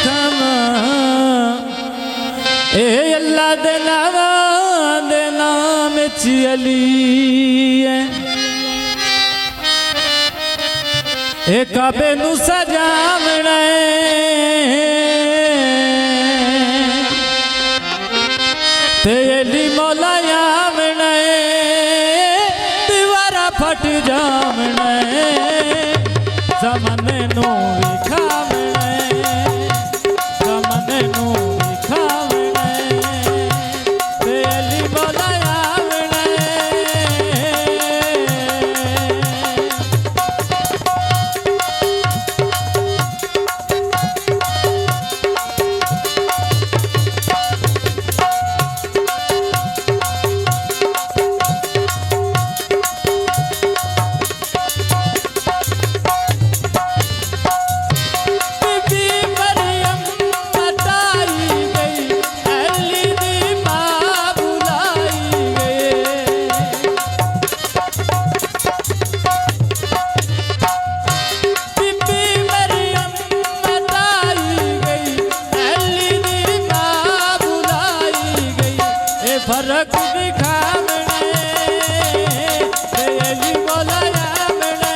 खामा ए अल्लाह दे नाम चियली ए काबे नू सजावणे ते अली मौला आवणे दीवारा फट जावणे ज़माने नू विखावणे ज़माने नू विखावणे ते अली मौला आवणे फर्क दिखावणे ते अली मौला आवणे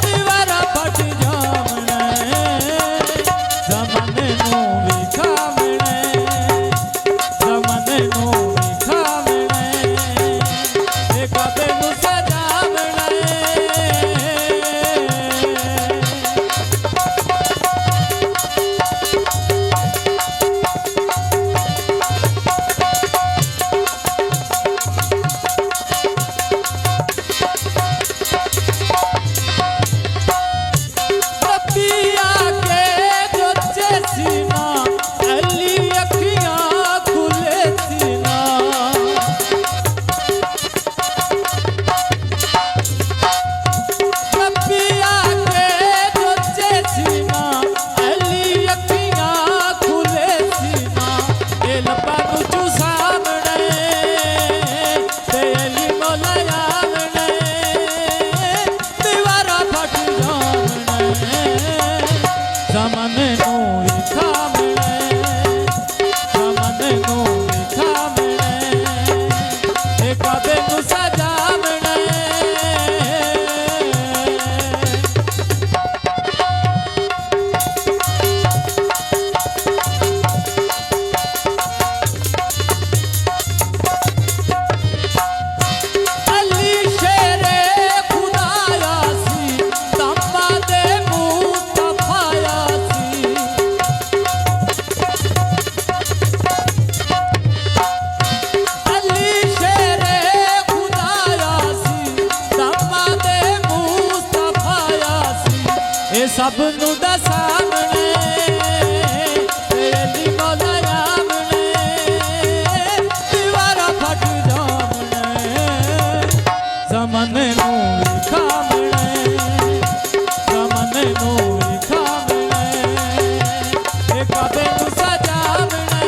दीवारा फट जावणे ज़माने नू विखावणे ज़माने नू विखावणे ते काबे नू सजावणे ज़माने नू विखावणे ज़माने नू विखावणे ते काबे नू सजावणे अली शेरे खुदायासी तम्मा दे सब नू दसावणे ते अली मौला आवणे दीवारा फट जावणे ज़माने नू विखावणे ज़माने नू विखावणे ते काबे नू सजावणे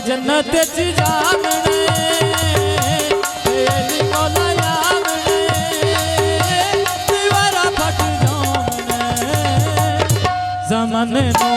जन्नत च जावणे ते अली मौला आवणे दीवारा फट जावणे ज़माने नू